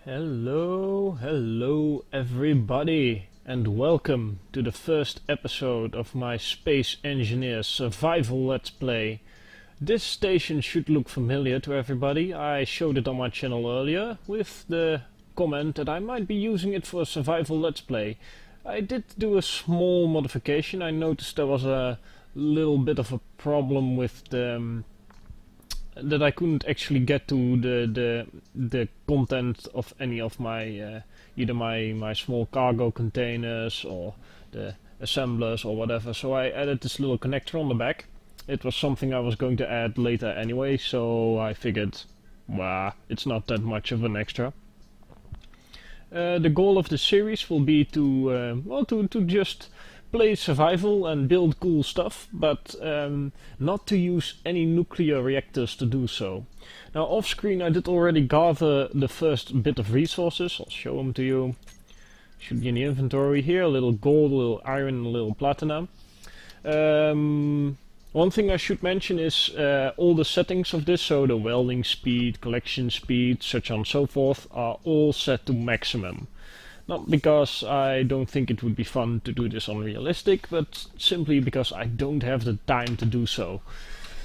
Hello everybody, and welcome to the first episode of my Space Engineer Survival Let's Play. This station should look familiar to everybody. I showed it on my channel earlier with the comment that I might be using it for a Survival Let's Play. I did do a small modification. I noticed there was a little bit of a problem with the that I couldn't actually get to the content of any of my either my small cargo containers or the assemblers or whatever. So I added this little connector on the back. It was something I was going to add later anyway, so I figured, well, it's not that much of an extra. The goal of the series will be to just play survival and build cool stuff, but not to use any nuclear reactors to do so. Now off screen I did already gather the first bit of resources. I'll show them to you. Should be in the inventory here, a little gold, a little iron, and a little platinum. One thing I should mention is all the settings of this, so the welding speed, collection speed, such on and so forth, are all set to maximum. Not because I don't think it would be fun to do this unrealistic, but simply because I don't have the time to do so.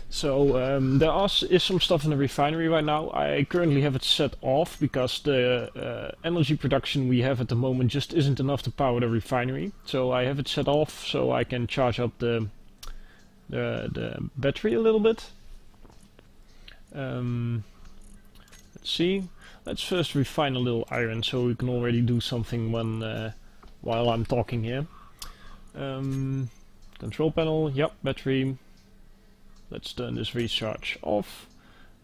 So there is some stuff in the refinery right now. I currently have it set off because the energy production we have at the moment just isn't enough to power the refinery. So I have it set off so I can charge up the battery a little bit. Let's see. Let's first refine a little iron so we can already do something while I'm talking here. Control panel, yep, battery. Let's turn this recharge off.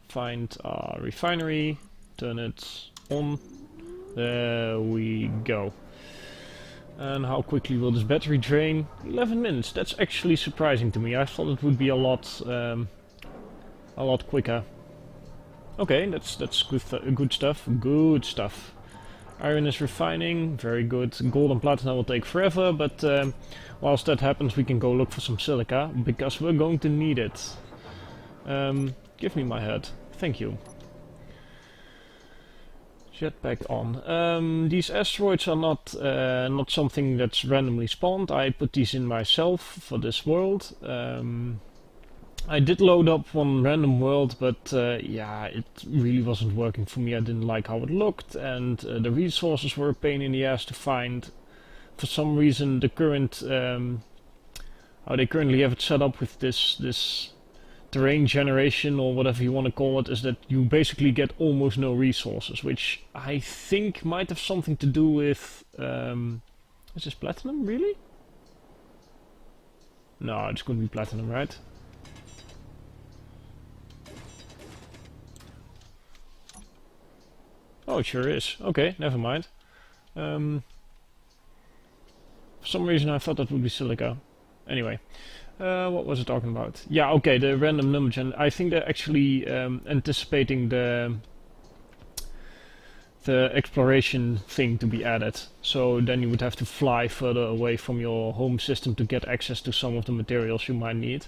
Find our refinery, turn it on. There we go. And how quickly will this battery drain? 11 minutes. That's actually surprising to me. I thought it would be a lot quicker. Okay, that's good stuff. Good stuff. Iron is refining, very good. Gold and platinum will take forever, but whilst that happens, we can go look for some silica because we're going to need it. Give me my head, thank you. Jetpack on. These asteroids are not something that's randomly spawned. I put these in myself for this world. I did load up one random world, but yeah, it really wasn't working for me. I didn't like how it looked, and the resources were a pain in the ass to find. For some reason, the current how they currently have it set up with this terrain generation or whatever you want to call it, is that you basically get almost no resources, which I think might have something to do with is this platinum really? No, it's going to be platinum, right? Oh, it sure is. Okay, never mind. For some reason I thought that would be silica. Anyway, what was I talking about? Yeah, okay, the random number gen. I think they're actually anticipating the exploration thing to be added. So then you would have to fly further away from your home system to get access to some of the materials you might need.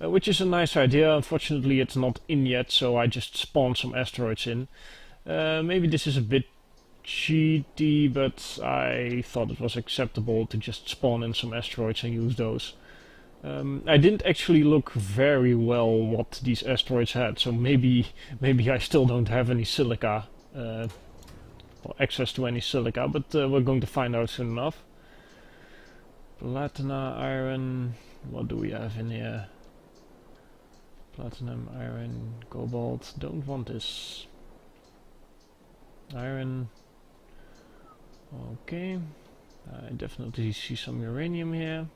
Which is a nice idea. Unfortunately, it's not in yet, so I just spawned some asteroids in. Maybe this is a bit cheaty, but I thought it was acceptable to just spawn in some asteroids and use those. I didn't actually look very well what these asteroids had, so maybe I still don't have any silica, or access to any silica, but we're going to find out soon enough. Platina, iron, what do we have in here? Platinum, iron, cobalt, don't want this. Iron. Okay. I definitely see some uranium here.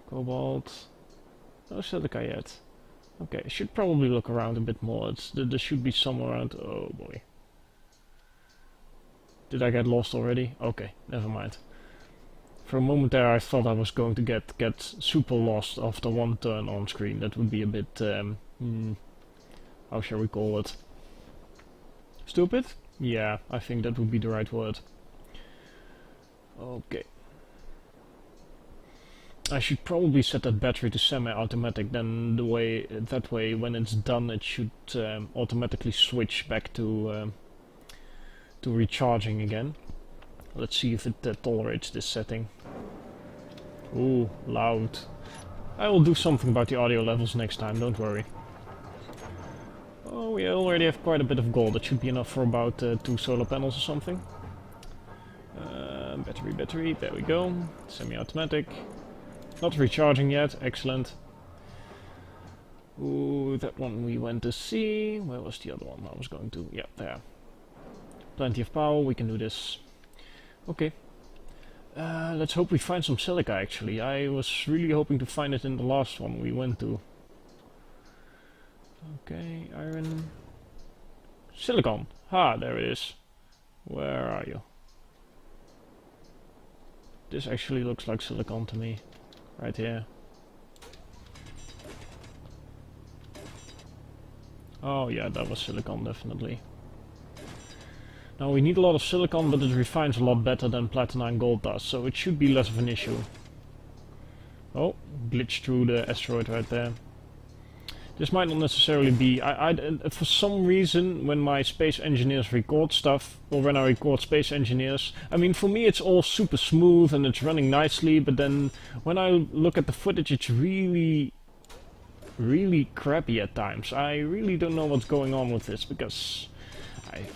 Cobalt. No silica yet. Okay, I should probably look around a bit more. There should be some around. Oh boy. Did I get lost already? Okay, never mind. For a moment there I thought I was going to get super lost after one turn on screen. That would be a bit how shall we call it? Stupid? Yeah, I think that would be the right word. Okay. I should probably set that battery to semi-automatic, then that way when it's done it should automatically switch back to to recharging again. Let's see if it tolerates this setting. Ooh, loud. I will do something about the audio levels next time, don't worry. Oh, we already have quite a bit of gold. That should be enough for about 2 solar panels or something. Battery, there we go. Semi-automatic. Not recharging yet, excellent. Ooh, that one we went to see. Where was the other one I was going to? Yeah, there. Plenty of power, we can do this. Okay. Let's hope we find some silica actually. I was really hoping to find it in the last one we went to. Okay, iron. Silicon! Ha, there it is. Where are you? This actually looks like silicon to me. Right here. Oh yeah, that was silicon definitely. Now we need a lot of silicon, but it refines a lot better than platinum gold does, so it should be less of an issue. Oh, glitched through the asteroid right there. This might not necessarily be... for some reason, when my space engineers record stuff, or when I record space engineers, I mean, for me it's all super smooth and it's running nicely, but then when I look at the footage it's really crappy at times. I really don't know what's going on with this, because I've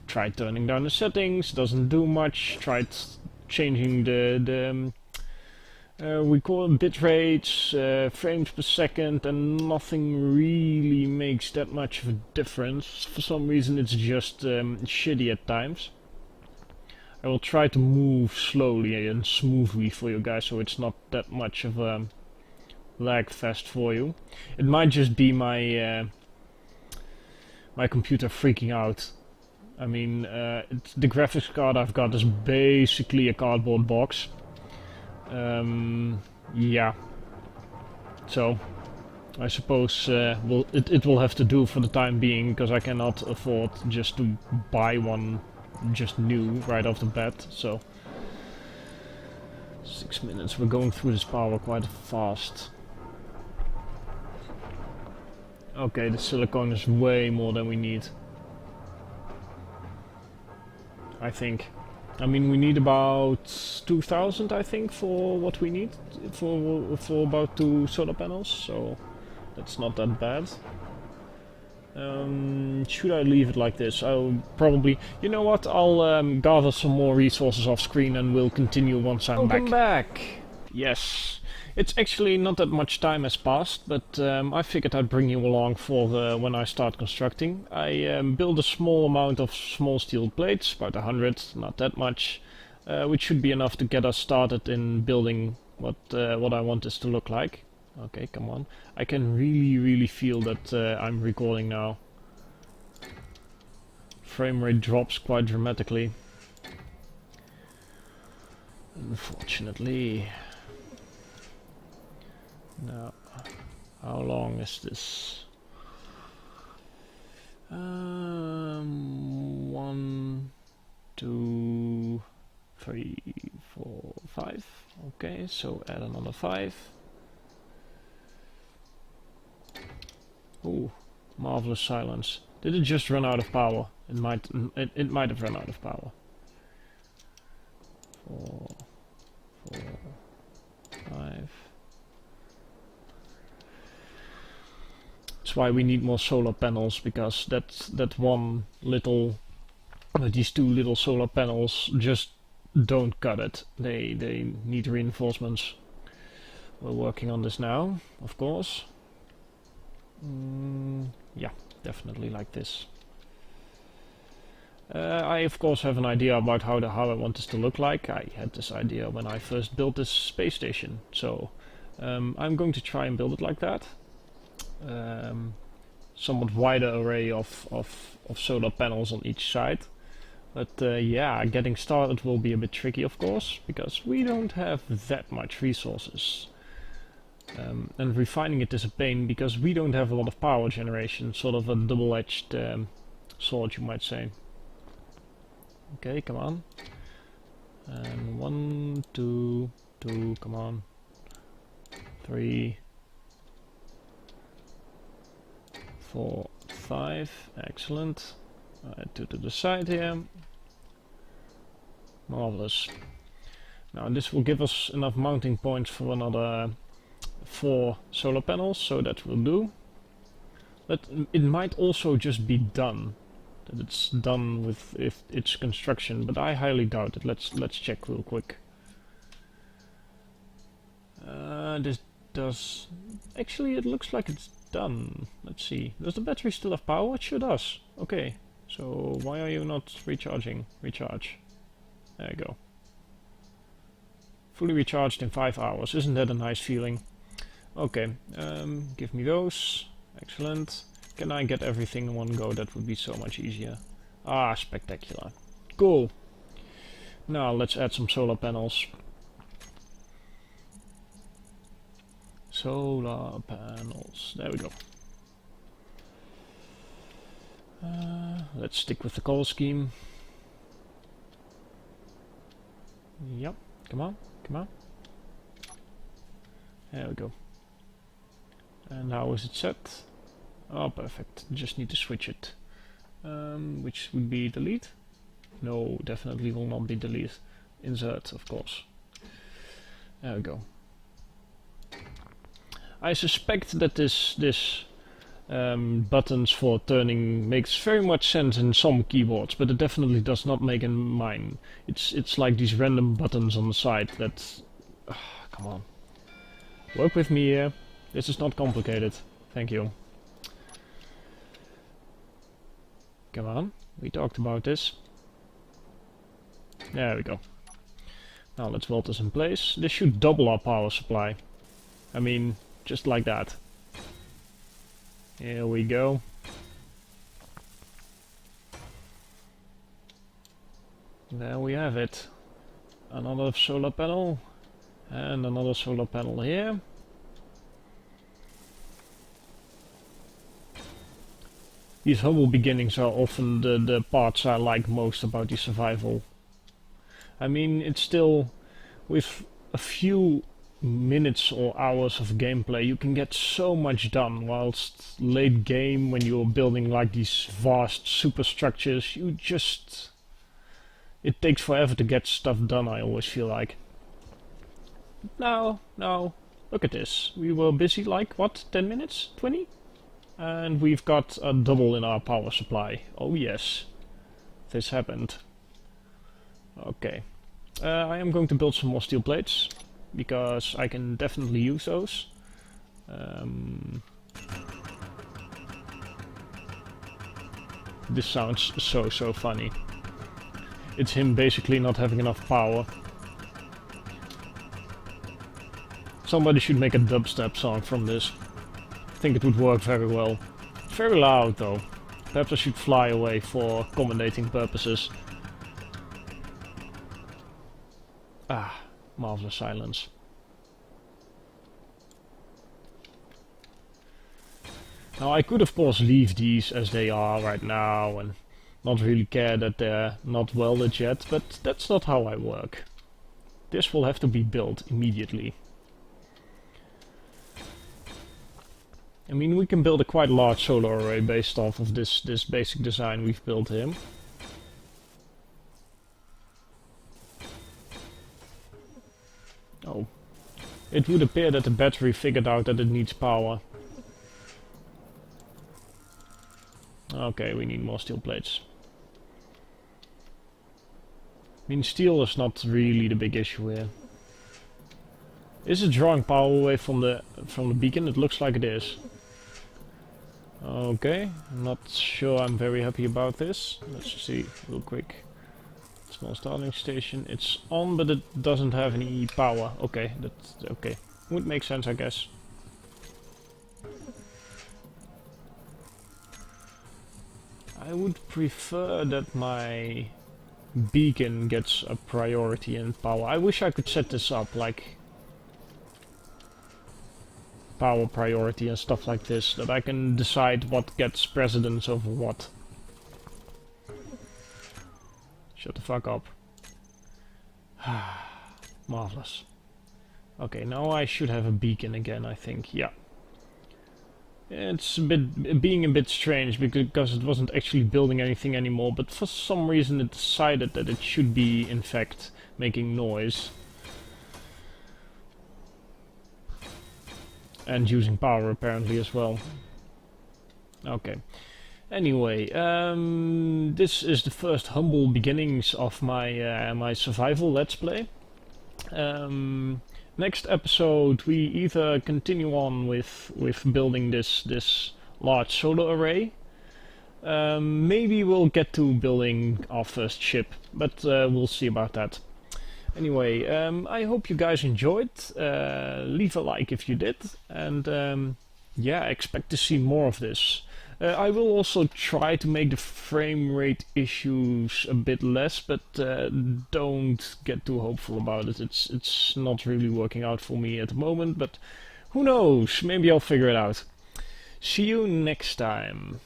tried turning down the settings, doesn't do much, tried changing the record bit rates, frames per second, and nothing really makes that much of a difference. For some reason it's just shitty at times. I will try to move slowly and smoothly for you guys, so it's not that much of a lag fest for you. It might just be my my computer freaking out. I mean, the graphics card I've got is basically a cardboard box. Yeah. So, I suppose it will have to do for the time being, because I cannot afford just to buy one just new right off the bat. So, 6 minutes. We're going through this power quite fast. Okay, the silicon is way more than we need, I think. I mean, we need about 2,000, I think, for what we need for about 2 solar panels, so that's not that bad. Should I leave it like this? I'll probably... You know what? I'll gather some more resources off screen and we'll continue once I'm back. Welcome back! Yes. It's actually not that much time has passed, but I figured I'd bring you along for when I start constructing. I built a small amount of small steel plates, about 100, not that much, which should be enough to get us started in building what I want this to look like. Okay, come on. I can really feel that I'm recording now. Frame rate drops quite dramatically. Unfortunately. Now, how long is this? 1, 2, 3, 4, 5. Okay, so add another 5. Ooh, marvelous silence. Did it just run out of power? It might have run out of power. 4, 5. That's why we need more solar panels, because that one little, these 2 little solar panels just don't cut it. They need reinforcements. We're working on this now, of course. Yeah, definitely like this. I of course have an idea about how I want this to look like. I had this idea when I first built this space station, so I'm going to try and build it like that. Somewhat wider array of solar panels on each side. But yeah, getting started will be a bit tricky, of course, because we don't have that much resources. And refining it is a pain, because we don't have a lot of power generation, sort of a double-edged sword, you might say. Okay, come on. And 1, 2, come on. 3, 4, 5, excellent. 2 to the side here. Marvelous. Now this will give us enough mounting points for another 4 solar panels, so that will do. It might also just be done. That it's done with its construction, but I highly doubt it. Let's check real quick. This does... Actually, it looks like it's done. Let's see. Does the battery still have power? It sure does. Okay. So why are you not recharging? Recharge. There you go. Fully recharged in 5 hours. Isn't that a nice feeling? Okay. Give me those. Excellent. Can I get everything in one go? That would be so much easier. Ah, spectacular. Cool. Now let's add some solar panels. Solar panels. There we go. Let's stick with the color scheme. Yep. Come on. Come on. There we go. And how is it set? Oh, perfect. Just need to switch it. Which would be delete? No, definitely will not be delete. Insert, of course. There we go. I suspect that this buttons for turning makes very much sense in some keyboards, but it definitely does not make in mine. It's like these random buttons on the side that... come on. Work with me here. This is not complicated. Thank you. Come on. We talked about this. There we go. Now let's weld this in place. This should double our power supply. I mean, just like that. Here we go. There we have it. Another solar panel. And another solar panel here. These humble beginnings are often the parts I like most about the survival. I mean, it's still, with a few minutes or hours of gameplay, you can get so much done, whilst late game, when you're building like these vast superstructures, you just... it takes forever to get stuff done, I always feel like. No, look at this. We were busy like, what, 10 minutes? 20? And we've got a double in our power supply. Oh yes, this happened. Okay. I am going to build some more steel plates, because I can definitely use those. This sounds so funny. It's him basically not having enough power. Somebody should make a dubstep song from this. I think it would work very well. Very loud though. Perhaps I should fly away for commentating purposes. Ah, marvelous silence. Now I could of course leave these as they are right now and not really care that they're not welded yet, but that's not how I work. This will have to be built immediately. I mean, we can build a quite large solar array based off of this basic design we've built here. Oh. It would appear that the battery figured out that it needs power. Okay, we need more steel plates. I mean, steel is not really the big issue here. Is it drawing power away from the beacon? It looks like it is. Okay, I'm not sure I'm very happy about this. Let's see real quick. Small starting station. It's on, but it doesn't have any power. Okay, that's okay. Would make sense, I guess. I would prefer that my beacon gets a priority in power. I wish I could set this up like power priority and stuff like this, that I can decide what gets precedence over what. Shut the fuck up. Marvelous. Okay, now I should have a beacon again, I think. Yeah. It's being a bit strange because it wasn't actually building anything anymore, but for some reason it decided that it should be, in fact, making noise. And using power apparently as well. Okay. Anyway, this is the first humble beginnings of my my survival let's play. Next episode we either continue on with building this large solar array. Maybe we'll get to building our first ship, but we'll see about that. Anyway, I hope you guys enjoyed. Leave a like if you did, and yeah, expect to see more of this. I will also try to make the frame rate issues a bit less, but don't get too hopeful about it. It's not really working out for me at the moment, but who knows? Maybe I'll figure it out. See you next time.